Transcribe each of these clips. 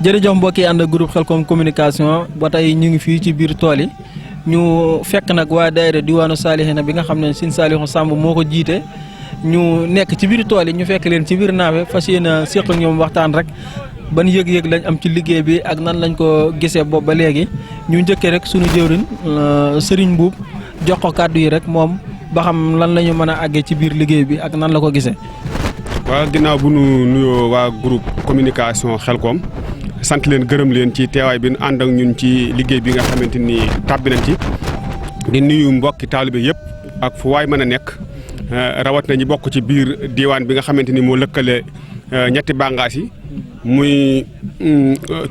jërëjëf mbokk yi ànd ak groupe Khelcom communication ba tey ñu ngi fii ci biir tool yi ñu fekk nag waa daayira Diwaanu Salihina bi nga xam ne Sëñ Saliou Samb moo ko jiite ñu nekk ci biir tool yi ñu fekk leen ci biir naawe fas yéene séq ak ñoom waxtaan rek ban yëg-yëg lañ am ci liggéey bi ak nan lañ ko gisee boobu ba léegi ñu njëkkee rek suñu jëwriñ Serigne Mbuub jox ko kàddu yi rek moom ba xam lan la ñu mën a àggee ci biir liggéey bi ak nan la ko gisee. waaw ginnaaw bu nu nuyoo waa groupe communication Khelcom sant leen gërëm leen ci teewaay bi nu ànd ak ñun ci liggéey bi nga xamante ni tàbbi nañ ci di nuyu mbokki taalibe yëpp ak fu waay mën a nekk rawat na ñi bokk ci biir diwaan bi nga xamante ni moo lëkkale ñetti bàngaas yi muy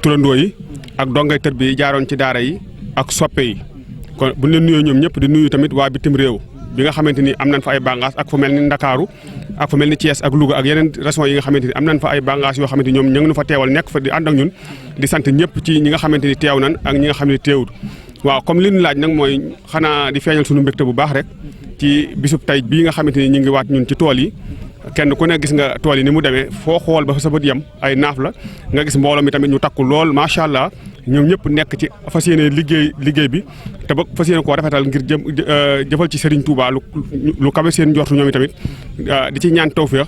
turandoo yi ak dongay tër bi jaaroon ci daara yi ak soppe yi kon bu ñu leen nuyoo ñoom ñëpp di nuyu tamit waa bitim réew bi nga xamante ni am nañ fa ay bàngaas ak fu mel ni Ndakaaru ak fu mel ni Thiès ak Louga ak yeneen régions yi nga xamante ni am nañ fa ay bàngaas yoo xamante ni ñoom ñu ngi nu fa teewal nekk fa di ànd ak ñun di sant ñëpp ci ñi nga xamante ni teew nañ ak ñi nga xam ne teewut waaw comme li ñu laaj nag mooy xanaa di feeñal suñu mbégte bu baax rek ci bisub tey bii nga xamante ni ñu ngi waat ñun ci tool yi kenn ku ne gis nga tool yi ni mu demee foo xool ba fa sa bët yem ay naaf la nga gis mbooloo mi tamit ñu takku lool macha allah ñoom ñëpp nekk ci fas yéene liggéey bi te ba fas yéene koo rafetal ngir jëfal ci Serigne Touba lu kawe seen njortu ñoom tamit di ci ñaan tawfeex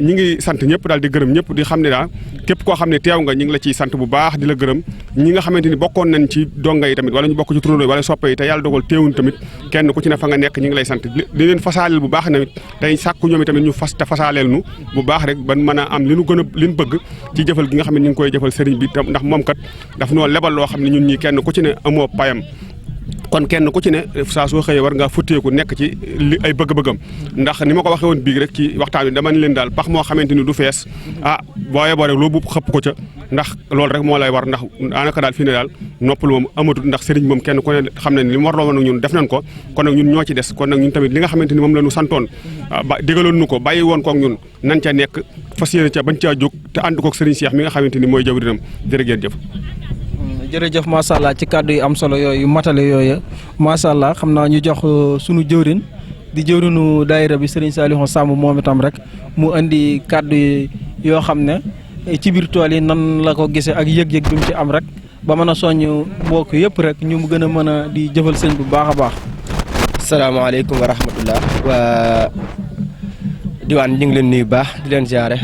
ñi ngi sant ñëpp daal di gërëm ñëpp di xam ne daal képp koo xam ne teew nga ñi ngi la ciy sant bu baax di la gërëm ñi nga xamante ni bokkoon nañ ci donga yi tamit wala ñu bokk ci turandoo yi wala soppe yi te yàlla dogal teewuñ tamit kenn ku ci ne fa nga nekk ñi ngi lay sant di leen fasaaleel bu baax tamit tey sàkku ñoom tamit ñu fas te fasaaleel nu bu baax rek ban mën a am li nu gën a li nu bëgg ci jëfal gi nga xam ne ñu ngi koy jëfal Serigne bi ndax moom kat daf noo lebal loo xam ne ñun ñi kenn ku ci ne amoo payam kon kenn ku ci ne saa soo xëyee war ngaa futteeku nekk ci li ay bëgg-bëggam ndax ni ma ko waxee woon biig rek ci waxtaan wi dama ne leen daal pax moo xamante ni du fees booyee boo rek loo buub xëpp ko ca ndax loolu rek moo lay war ndax daanaka daal fii ne daal noppalu moom amatul ndax sëriñ moom kenn ku ne xam ne ni li mu warloo woon ak ñun def nañ ko kon nag ñun ñoo ci des kon nag ñun tamit li nga xamante ni moom la ñu santoon ba digaloon nu ko bàyyi woon kook ñun nan ca nekk fas yéene ca bañ caa jóg te ànd kook sëriñ Cheikh mi nga xamante ni mooy jawrinam jërë ngeen jëf jërëjëf macha allah ci kàddu yi am solo yooyu matale yooyu macha allah xam naa ñu jox sunu jëwrin di jëwrinu daayira bi Serigne Saliou Samb moom itam rek mu indi kàddu yi yoo xam ne ci biir tool yi nan la ko gisee ak yëg-yëg bi mu ci am rek ba mën a soññ mbokk yëpp rek ñu gën a mën a di jëfal sëñ bu baax a baax. salaamaaleykum wa rahmatullah waa diwaan ñu ngi leen nuyu baax di leen ziare.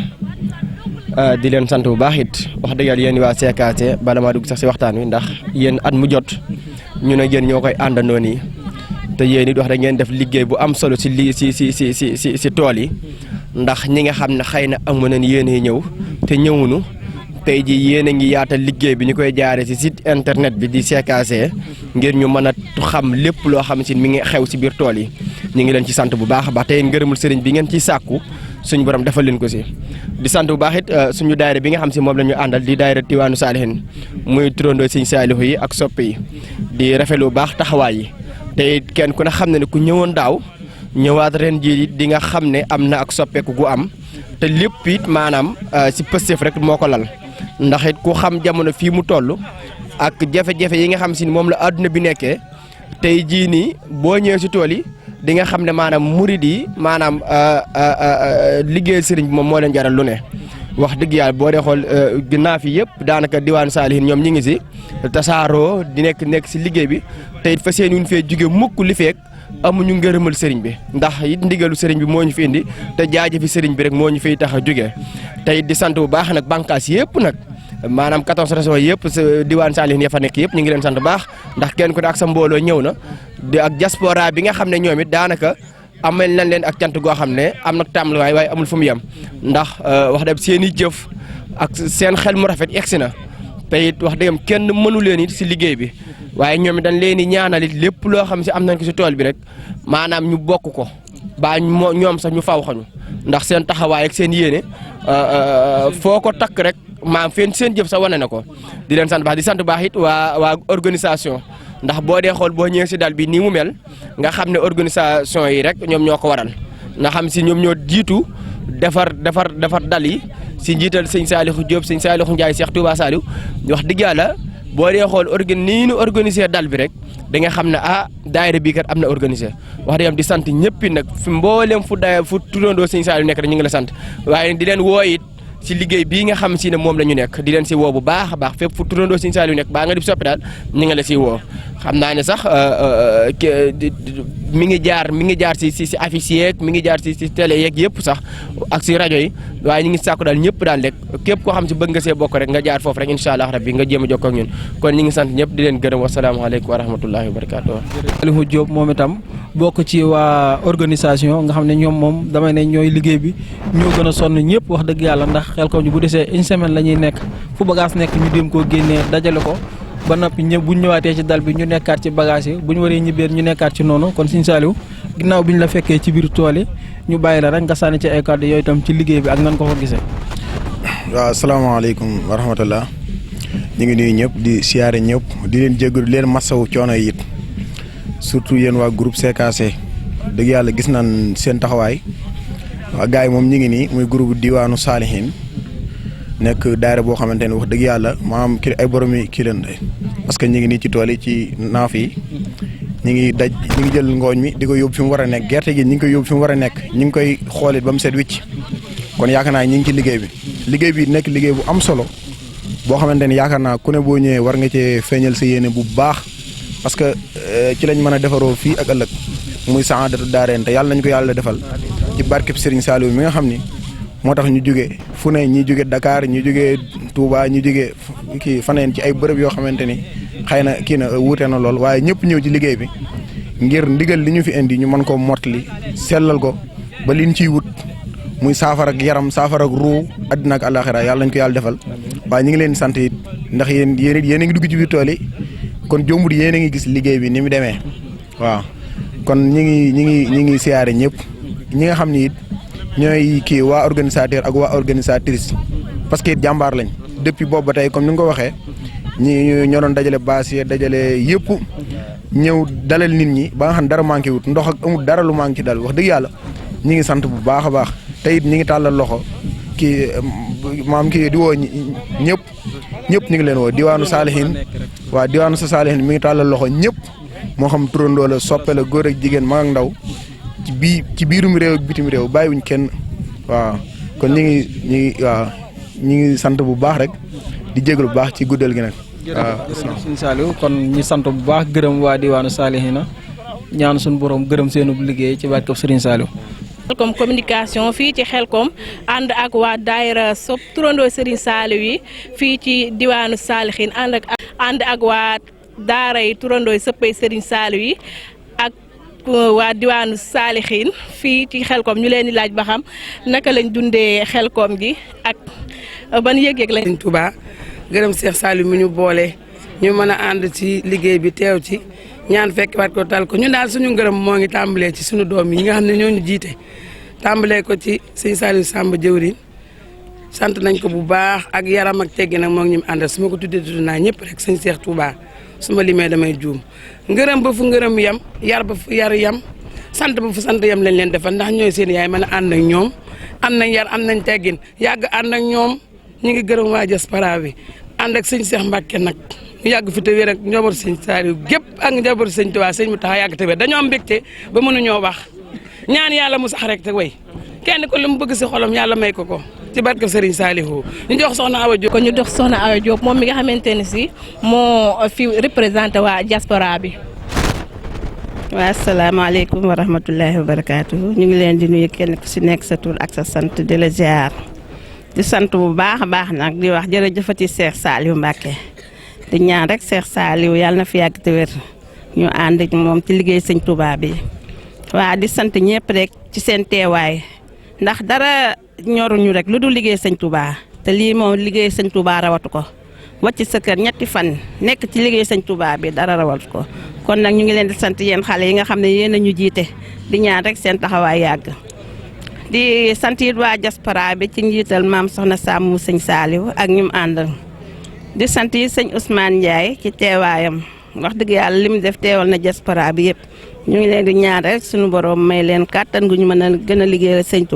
di leen sant bu baax it wax dëgg yàlla yéen waa CKT bala maa dugg sax si waxtaan wi ndax yéen at mu jot ñu ne yéen ñoo koy àndandoo nii te yéen it wax dëgg ngeen def liggéey bu am solo si si tool yi ndax ñi nga xam ne xëy na amu nañ yéen a ñëw te ñëwunu tey ji yéen a ngi yaatal liggéey bi ñu koy jaaree si site internet bi di CKT ngir ñu mën a xam lépp loo xam si mi ngi xew si biir tool yi ñu ngi leen ci sant bu baax a baax te yéen ngërëmul sëriñ bi ngeen ciy sàkku suñu borom defal leen ko si di sant bu baax it suñu daayira bi nga xam si moom la ñu àndal di daayira Diwaanu Salihine muy turandoo Sëñ Saliou yi ak soppe yi di rafetlu bu baax taxawaay yi te it kenn ku ne xam ne ku ñëwoon daaw ñëwaat ren jii di nga xam ne am na ak soppeeku gu am te lépp it maanaam si pëstef rek moo ko lal ndax it ku xam jamono fii mu toll ak jafe-jafe yi nga xam si moom la àdduna bi nekkee tey jii nii boo ñëwee si tool yi di nga xam ne maanaam murid yi maanaam liggéeyal sëriñ bi moom moo leen jaral lu ne wax dëgg yàlla boo dee xool ginnaaw fi yëpp daanaka Diwaanu Salihine ñoom ñi ngi si tasaaroo di nekk si liggéey bi te it fa seen yuñ fee jóge mukk li feek amuñu ngërëmal sëriñ bi ndax it ndigalu sëriñ bi moo ñu fi indi te jaajëfi sëriñ bi rek moo ñu fiy tax a jóge te it di sant bu baax nag bànqaas yëpp nag maanaam 14 régions yëpp Diwaanu Salihine ya fa nekk yëpp ñu ngi leen sant baax ndax kenn ku ne ak sa mbooloo ñëw na di ak diaspora bi nga xam ne ñoom it daanaka amal nañ leen ak cant goo xam ne am na tàmbaliwaay waaye amul fu mu yem ndax wax dëgg seen i jëf ak seen xel mu rafet egsi na te it wax dëgg kenn mënu leen it si liggéey bi waaye ñoom it dañ leen di ñaanal it lépp loo xam si am nañ ko si tool bi rek maanaam ñu bokk ko ba ñoom sax ñu faw xañu ndax seen taxawaay ak seen yéene foo ko takk rek maam seen jëf sax wane na ko di leen sant baax di sant baax it waa organisation ndax boo dee xool boo ñëwee si dal bi nii mu mel nga xam ne organisation yi rek ñoom ñoo ko waral nga xam si ñoom ñoo jiitu defar dal yi si njiital Sëñ Saliou Diop Sëñ Saliou Ndiaye Cheikh Touba Saliou wax dëgg yàlla boo dee xool nii nu organiser dal bi rek da nga xam ne daayira bii kat am na organiser wax dëgg yam di sant ñëpp nag fi mboolem fu turandoo Sëñ Saliou nekk rek ñu ngi la sant waaye di leen woo it si liggéey bii nga xam si ne moom la ñu nekk di leen si woo bu baax a baax fépp fu turandoo Serigne Saliou nekk baa nga di soppi daal ñu ngi la si woo xam naa ne sax mi ngi jaar si affiche yeeg mi ngi jaar si télé yeeg yëpp sax ak si rajo yi waaye ñu ngi sàkku daal ñëpp daal rek képp koo xam si bëgg nga see bokk rek nga jaar foofu rek incha allah rabbi nga jéem a jokkoo ak ñun kon ñu ngi sant ñëpp di leen gërëm wasalaamaaleykum wa rahmatullahi wa barakatuh. Aliou Diop moom itam bokk ci waa organisation nga xam ne ñoom moom damay ne ñooy liggéey bi ñoo gën a sonn ñëpp wax dëgg yàlla ndax Xelcom bu desee une semaine la ñuy nekk fu bagage nekk ñu dem koo génnee dajale ko ba noppi bu ñu ñëwaatee ci dal bi ñu nekkaat ci bagage yi bu ñu waree ñibbee ñu nekkaat ci noonu kon Serigne Saliou ginnaaw bi ñu la fekkee ci biir tool yi ñu bàyyi la rek nga sànni ci ay kàddu yooyu itam ci liggéey bi ak nan ko fa gisee. waaw asalaamaaleykum wa rahmatullah ñu ngi nuyu ñëpp di siyaare ñëpp di leen jégalu leen masawu coono yi it surtout yéen waa groupe CKC dëgg yàlla gis nañ seen taxawaay waa gars yi moom ñu ngi nii muy groupe diwaanu Saalihin nekk daayira boo xamante ne wax dëgg yàlla maanaam ki ay boromi kii leen parce que ñu ngi nii ci tool yi ci naaf yi ñu ngi jël ngooñ mi di ko yóbbu fi mu war a nekk gerte gi ñu ngi koy yóbbu fi mu war a nekk ñu ngi koy xoolit ba mu set wicc kon yaakaar naa ñu ngi ci liggéey bi nekk liggéey bu am solo boo xamante ne yaakaar naa ku ne boo ñëwee war nga cee feeñal sa yéene bu baax parce que ci lañ mën a defaroo fii ak ëllëg muy saadatu daareen te yàlla nañ ko yàlla defal ci barkeb Serigne Saliou mi nga xam ni moo tax ñu jóge fu ne ñi jóge Dakar ñi jóge Touba ñi jóge kii faneen ci ay bërëb yoo xamante ni xëy na kii na wuute na lool waaye ñëpp ñëw ci liggéey bi ngir ndigal li ñu fi indi ñu mën koo mottali sellal ko ba liñ ciy wut muy saafara ak yaram saafara ak ruu àddina ak àllaaxira yàlla nañ ko yàlla defal waaye ñu ngi leen sant it ndax yéen a ngi dugg ci biir tool yi kon jombut yéen a ngi gis liggéey bi ni mu demee waaw kon ñi ngi siyaare ñëpp ñi nga xam ni it ñooy kii waa organisateur ak waa organisatrice parce que it jàmbaar lañ depuis boobu ba tey comme ni nga ko waxee ñi ñoo doon dajale baas yi dajale yëpp ñëw dalal nit ñi ba nga xam dara manqué wut ndox ak amul dara lu manqué dal wax dëgg yàlla ñi ngi sant bu baax a baax te it ñi ngi tàllal loxo kii maam kii di woo ñëpp ñu ngi leen woo diwaanu Saalihin waa diwaanu sa Saalihin mi ngi tàllal loxo ñëpp moo xam turandoo la soppe la góor ak jigéen mag ak ndaw ci biirum réew ak bitim réew bàyyiwuñ kenn waaw kon ñi ngi sant bu baax rek di jégalu bu baax ci guddal gi nag. waaw Serigne Saliou kon ñi sant bu baax gërëm waa diwaanu Saalihin ñaan suñu borom gërëm seenub liggéey ci barkeb Serigne Saliou. Xelcom communication fii ci Xelcom ànd ak waa daayira sopp turandoo Serigne Saliou yi fii ci diwaanu Saalihin ànd ak waa daara yi turandoo sëppay Serigne Saliou yi ak waa diwaanu Saalihin fii ci Xelcom ñu leen di laaj ba xam naka lañ dundee Xelcom gi ak ban yëg-yëg lañ. Serigne Touba gërëm Cheikh Saliou mi ñu boole ñu mën a ànd ci liggéey bi teew ci ñaan fekk waat ko tal ko ñun daal suñu ngërëm moo ngi tàmbalee ci suñu doom yi nga xam ne ñoo ñu jiite tàmbalee ko ci sëñ Saliou Samb jëwriñ sant nañ ko bu baax ak yaram ak teggi nag moo ngi ñu àndal su ma ko tuddee tudd naa ñëpp rek sëñ Cheikh Touba su ma limee damay juum ngërëm ba fu ngërëm yam yar ba fu yar yam sant ba fu sant yam lañ leen defal ndax ñooy seen yaay mën a ànd ak ñoom am nañ yar am nañ teggin yàgg ànd ak ñoom ñu ngi gërëm waa diaspora bi ànd ak sëñ Cheikh Mbacke nag ñu yàgg fi te wér ak njabootu sëñ Saliou gépp ak njabootu sëñ Tuubaa sëñ Mountakha yàgg te wér dañoo am mbégte ba mënuñoo wax ñaan yàlla mu sax rek te way kenn ko lu mu bëgg si xolam yàlla may ko ko ci barke Serigne Saliou ñu jox soxna Awa Diop. kon ñu jox soxna Awa Diop moom mi nga xamante ne si moo fi représenté waa diaspora bi. waa asalaamaaleykum wa rahmatullahi wa barakaatu ñu ngi leen di nuyu kenn ku si nekk sa tur ak sa sant di la ziar di sant bu baax a baax nag di wax jërëjëfati Cheikh Saliou Mbacke di ñaan rek Cheikh Saliou yàlla na fi yàgg te wér ñu ànd ak moom ci liggéey sëñ Touba bi waa di sant ñëpp rek ci seen teewaay ndax dara ñoruñu rek lu dul liggéey sëñ Touba te lii moom liggéey sëñ Touba rawatu ko wàcc sa kër ñetti fan nekk ci liggéey sëñ Touba bi dara rawatu ko kon nag ñu ngi leen di sant yéen xale yi nga xam ne yéen a ñu jiite di ñaan rek seen taxawaay yàgg di sant it waa diaspora bi ci njiital maam soxna Samb sëñ Saliou ak ñum àndal di sant yi sëñ Ousmane Ndiaye ci teewaayam wax dëgg yàlla li mu def teewal na diaspora bi yëpp ñu ngi leen di ñaan rek suñu borom may leen kàttan gu ñu mën a gën a liggéeyal sëñ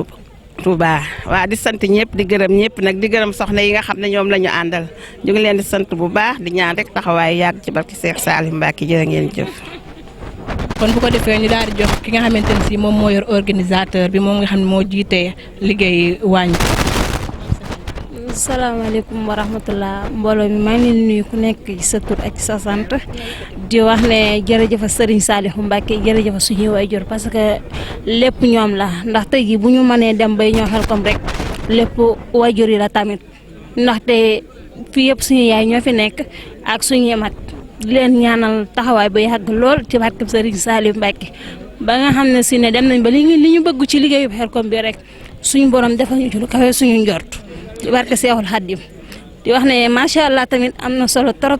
Touba waa di sant ñëpp di gërëm ñëpp nag di gërëm soxna yi nga xam ne ñoom la ñu àndal ñu ngi leen di sant bu baax di ñaan rek taxawaay yàgg ci barki Cheikh Saliou Mbacke jërë ngeen jëf. kon bu ko defee ñu daal di jox ki nga xamante ne si moom moo yor organisateur bi moom nga xam ne moo jiite liggéey waañ salaamaaleykum wa rahmatullah mbooloo mi maa ngi leen di nuyu ku nekk ci sa tur ak sa sant di wax ne jërëjëf Serigne Saliou Mbacké jërëjëf suñuy waajur parce que lépp ñoom la ndax tey jii bu ñu mënee dem bay ñoo Xelcom rek lépp waajur yi la tamit ndaxte fii yëpp suñu yaay ñoo fi nekk ak suñuy mag di leen ñaanal taxawaay ba yàgg lool ci barkeb Serigne Saliou Mbacké ba nga xam ne si ne dem nañ ba li ñu bëgg ci liggéeyu Xelcom bi rek suñu borom defal ñu ci lu kawe suñu njort ci barke Seexul Xaddim di wax ne macha allah tamit am na solo trop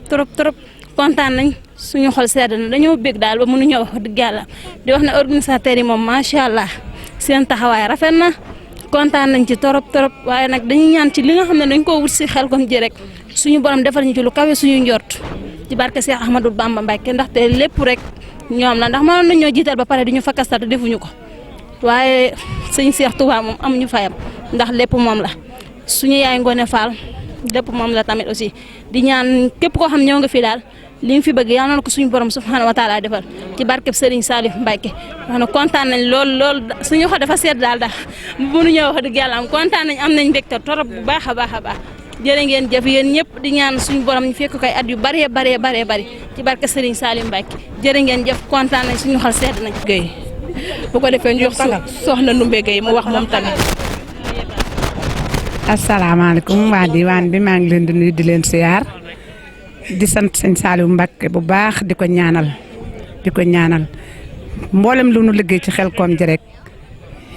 kontaan nañ suñu xol sedd na dañoo bég daal ba mënuñoo wax dëgg yàlla di wax ne organisateurs yi moom macha allah seen taxawaay rafet na kontaan nañ ci trop waaye nag dañuy ñaan ci li nga xam ne dañ koo wut si Xelcom ji rek suñu borom defal ñu ci lu kawe suñu njort ci barke Seex Ahmadou Bamba Mbacké ndaxte lépp rek ñoom la ndax mënoon nañoo jiital ba pare di ñu fakkastal defuñu ko waaye sëñ Seex Touba moom amuñu fayam ndax lépp moom la. suñu yaay Ngoné Fall lépp moom la tamit aussi di ñaan képp koo xam ñëw nga fi daal li nga fi bëgg yàlla na ko suñu borom subhanahu wa taala defal ci barkeb Serigne Saliou Mbacké wax na kontaan nañ lool suñu xol dafa sedd daal mënuñoo wax dëgg yàlla am kontaan nañ am nañ mbégte torop bu baax a baax jërë ngeen jëf yéen ñëpp di ñaan suñu borom ñu fekk koy at yu bari ci barke Serigne Saliou Mbacké jërë ngeen jëf kontaan nañ suñu xol sedd nañ. Guèye bu ko defee ñu jox soxna Ndoumbé Guèye mu wax moom tamit. asalaamaaleykum waa diwaan bi maa ngi leen di nuyu di leen siyaar di sant sëñ Saliou Mbacké bu baax di ko ñaanal mboolem lu nu liggéey ci Xelcom ji rek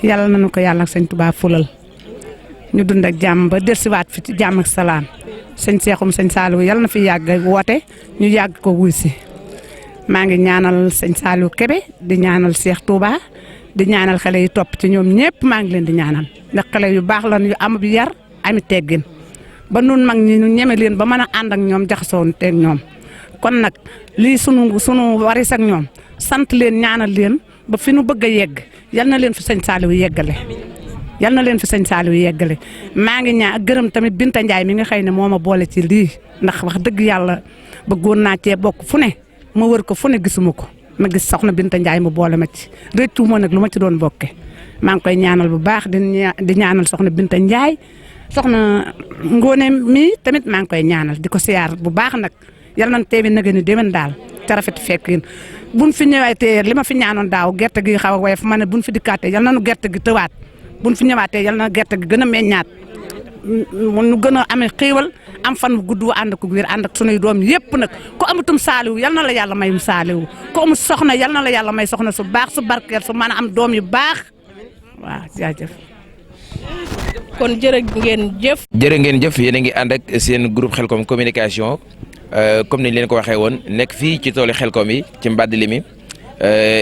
yàlla nañu ko yàlla ak sëñ Touba fulal ñu dund ak jàmm ba dellusiwaat fi ci jàmm ak salaam sëñ sëñ Saliou yàlla na fi yàgg woote ñu yàgg ko wuy si maa ngi ñaanal sëñ Saliou Kébé di ñaanal Cheikh Touba di ñaanal xale yi topp ci ñoom ñëpp maa ngi leen di ñaanal ndax xale yu baax lan yu am bi yar ami teggin ba nun mag ñi ñu ñeme leen ba mën a ànd ak ñoom jaxasoo teeg ñoom kon nag lii sunu waris ak ñoom sant leen ñaanal leen ba fi nu bëgg a yegg yal na leen fi sëñ Saliou yeggale maa ngi gërëm tamit Binta Ndiaye mi nga xëy ne moo ma boole ci lii ndax wax dëgg yàlla bëggoon naa cee bokk fu ne ma wër ko fu ne gisuma ko ma gis soxna Binta Ndiaye mu boole ma ci rëccu ma nag lu ma ci doon bokke maa ngi koy ñaanal bu baax di ñaanal soxna Binta Ndiaye soxna Ngoné mi tamit maa ngi koy ñaanal di ko siyaar bu baax nag yal nañ teewi nag ni déwén daal ca rafet fekk yéen buñ fi ñëwaatee li ma fi ñaanoon daaw gerte gi xaw a woyof ma ne buñ fi dikkaatee yal nañu gerte gi tëwaat buñ fi ñëwaatee yal na gerte gi gën a meññaat nu gën a amee xéewal am fan bu gudd wu ànd ko wér ànd ak sunuy doom yëpp nag ku amutum Saliou yal na la yàlla mayum Saliou ku amul soxna yal na la yàlla may soxna su baax su barkeel su mën a am doom yu baax waaw jaajëf. kon jërë ngeen jëf yéen a ngi ànd ak seen groupe Xelcom communication comme ni leen ko waxee woon nekk fii ci toolu Xelcom yi ci Mbadili mi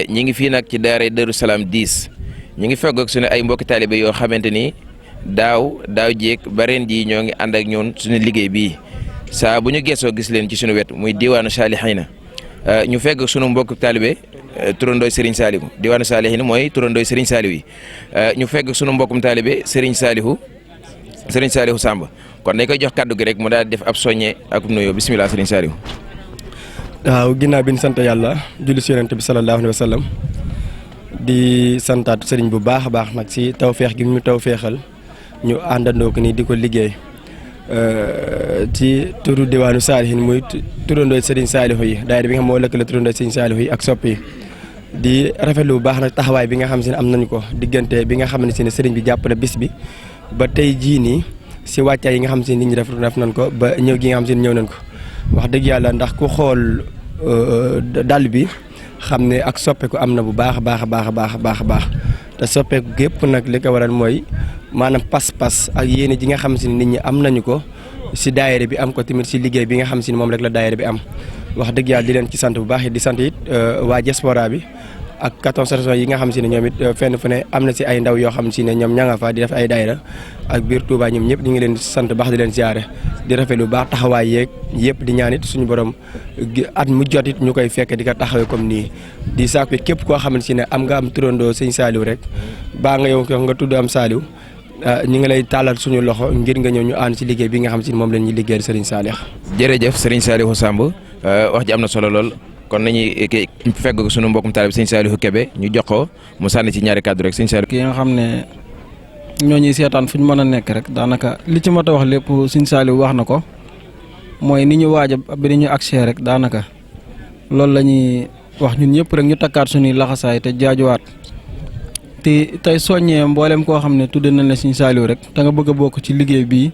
ñi ngi fii nag ci daara Darou Salam 10 ñi ngi fegg ak suñu ay mbokki taalibe yoo xamante ni daaw jéeg ba ren jii ñoo ngi ànd ak ñoon suñu liggéey bii saa bu ñu gëstoo gis leen ci suñu wet muy diwaanu Salihina ñu fegg ak suñu mbokki taalibe turandooy Serigne Saliou diwaanu Salihina mooy turandooy Serigne Saliou yi ñu fegg ak suñu mbokkum taalibe Serigne Saliou Samb kon dañ koy jox kàddu gi rek mu daal def ab soññe ak nuyoo bisimilah Serigne Saliou. waaw ginnaaw bi ñu sant yàlla julli si yonent bi sallallahu alayhi wa sallam di santaat Serigne bu baax a baax nag si tawféex gi ñu tawféexal ñu àndandoo ko nii di ko liggéey ci turu diwaanu Salihine muy turandooy Serigne Saliou yi daayira bi nga xam moo lëkkale turandooy Serigne Saliou yi ak sopp yi di rafetlu bu baax nag taxawaay bi nga xam si ne am nañu ko diggante bi nga xam ne si ne Serigne bi jàpp na bis bi ba tey jii nii si wàccaay yi nga xam si nit ñi def nañ ko ba ñëw gi nga xam si ñëw nañ ko wax dëgg yàlla ndax ku xool dàll bi xam ne ak soppeeku am na bu baax a baax te soppeeku gépp nag li ko waral mooy maanaam pas-pas ak yéene ji nga xam si ne nit ñi am nañu ko si daayira bi am ko tamit si liggéey bi nga xam si ne moom rek la daayira bi am wax dëgg yàlla di leen ci sant bu baax di sant it waa diaspora bi ak 14 régions yi nga xam si ne ñoom it fenn fu ne am na si ay ndaw yoo xam si ne ñoom ña nga fa di def ay daayira ak biir Touba ñoom ñëpp ñu ngi leen di sant baax di leen ziare di rafetlu bu baax taxawaay yeeg yëpp di ñaan it suñu borom at mu jot it ñu koy fekk di ko taxawee comme nii di saako it képp koo xam ne si ne am nga am turandoo sëñ Saliou rek baa nga yow nga tudd am Saliou ñu ngi lay tàllal suñu loxo ngir nga ñëw ñu ànd si liggéey bi nga xam si ne moom la ñuy liggéeyal Serigne Saliou. jërëjëf Serigne Saliou Samb wax ji am na solo lool. kon nañuy fegg ko sunu mbokkum taalibe sëñ Saliou Kébé ñu jox ko mu sànni ci ñaari kàddu rek sëñ Saliou. ki nga xam ne ñoo ñuy seetaan fu ñu mën a nekk rek daanaka li ci mat a wax lépp Sëñ Saliou wax na ko mooy ni ñu waaj a bi ñu accès rek daanaka loolu la ñuy wax ñun ñëpp rek ñu takkaat suñuy laxasaay te jaajuwaat te tey soññee mboolem koo xam ne tudde nañ la Sëñ Saliou rek te nga bëgg a bokk ci liggéey bii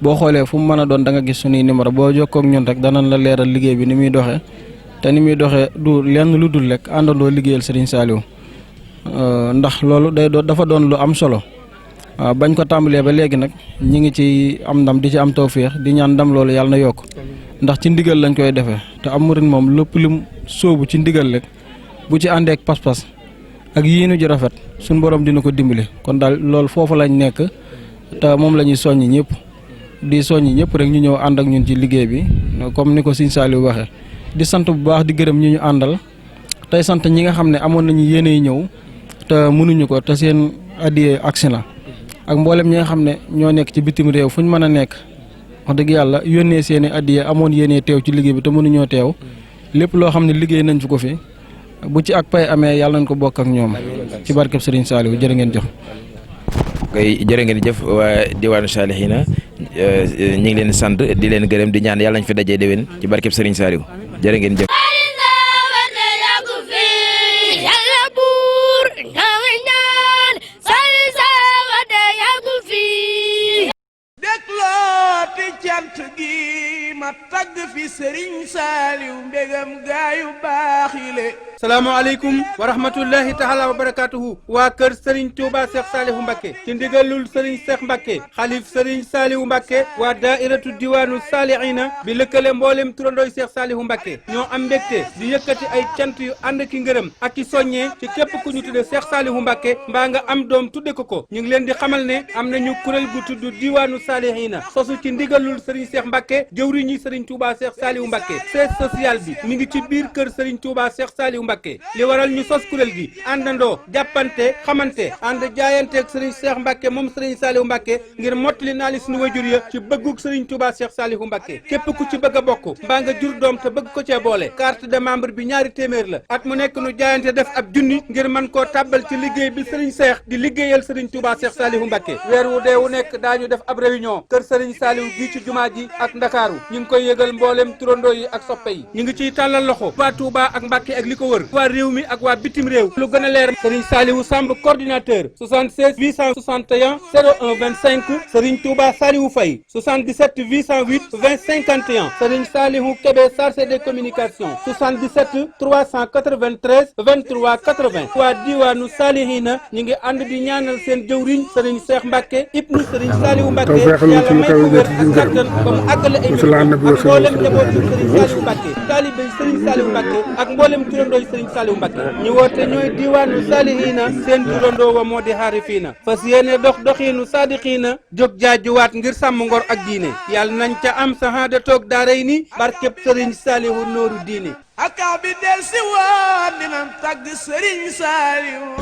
boo xoolee fu mu mën a doon da nga gis suñuy numéro boo jokkoo ak ñun rek danañ la leeral liggéey bi ni muy doxee te ni muy doxee du lenn lu dul rek àndandoo liggéeyal Serigne Saliou ndax loolu dafa doon lu am solo bañ ko tàmbalee ba léegi nag ñi ngi ci am ndam di ci am tawféex di ñaan ndam loolu yàlla na yokk ndax ci ndigal lañ koy defee te am murid moom lépp lim sóobu ci ndigal rek bu ci àndeek pas-pas ak yéenu ji rafet suñ borom dina ko dimbali kon daal loolu foofu lañ nekk te moom la ñuy soññi ñëpp di soññi ñëpp rek ñu ñëw ànd ak ñun ci liggéey bi comme ni ko Sëñ Saliou waxee di sant bu baax di gërëm ñi ñu àndal tey sant ñi nga xam ne amoon nañu yéeney ñëw te mënuñu ko te seen addiye agsi na ak mboolem ñi nga xam ne ñoo nekk ci bitim réew fu ñu mën a nekk wax dëgg yàlla yónnee seeni addiye amoon yéenee teew ci liggéey bi te mënuñoo teew lépp loo xam ne liggéey nañ fi ko fi bu ci ak pay amee yàlla nañ ko bokk ak ñoom ci barkeb Serigne Saliou jërë ngeen jëf. koy jërë ngeen jëf waa diwaanu Salihina ñu ngi leen sant di leen gërëm di ñaan yàlla nañ fi dajee déwén ci barkeb Serigne Saliou jërë ngeen jëf. cant gi ma tagg fi Serigne Saliou mbégam gaayu baax yi le. salaamaaleykum wa rahmatullahi taala wa barakatuhu waa kër Serigne Touba Cheikh Saliou Mbacké ci ndigalul Serigne Cheikh Mbacké xalif Serigne Saliou Mbacké waa daairatu diwaanu Salihina bi lëkkale mboolem turandooy Cheikh Saliou Mbacké ñoo am mbégte di yëkkati ay cant yu ànd ki ngërëm ak ki soññee ci képp ku ñu tudde Cheikh Saliou Mbacké mbaa nga am doom tudde ko ñu ngi leen di xamal ne am nañu kuréel gu tudd diwaanu Salihina sosu ci ndigalul Serigne Cheikh Mbacké jëwriñi Serigne Touba Cheikh Saliou Mbacké siège social bi mi ngi ci biir kër Serigne Touba Cheikh Saliou Mbacké li waral ñu sos kuréel gi àndandoo jàppante xamante ànd jaayanteeg Serigne Cheikh Mbacké moom Serigne Saliou Mbacké ngir mottali naa li suñu wajur ya ci bëggug Serigne Touba Cheikh Saliou Mbacké képp ku ci bëgg a bokk mbaa nga jur doom te bëgg ko cee boole carte de membre bi ñaari téeméer la at mu nekk nu jaayante def ab junni ngir mën koo tàbbal ci liggéey bi Serigne Cheikh di liggéeyal Serigne Touba Cheikh Saliou Mbacké weer wu dee wu nekk daañu def ab réunion kër Serigne Saliou gi ci jumaa ji ak Ndakaaru ñu ngi koy yëgal mboolem turandoo yi ak soppe yi ñu ngi ciy tàllal loxo waa Touba ak Mbacké ak li ko wër waa réew mi ak waa bitim réew lu gën a leer Serigne Saliou Samb coordinateur 76 861 01 25 Serigne Touba Saliou Faye 77 808 20 51 Serigne Saliou Kébé chargé de communication 77 393 23 80 waa diwaanu Salihina ñu ngi ànd di ñaanal seen jëwriñ Serigne Cheikh Mbacké ibnu Serigne Saliou Mbacké yàlla may ko wér ak kattan ba mu àggale ay ak mboolem njabootu Serigne Saliou Mbacké taalibe Serigne Saliou Mbacké ak mboolem turandooy Serigne Saliou Mbacké ñu woote ñooy diwaanu Salihina seen turandoo wa moo di xaarifiina fas yéene dox doxiinu saadiqiina jóg jaajuwaat ngir sàmm ngor ak diine yàlla nañ ca am sahaada toog daaray ni barkeb Serigne Saliou nooru diine aka bi del si woon dinañ tagg Serigne Saliou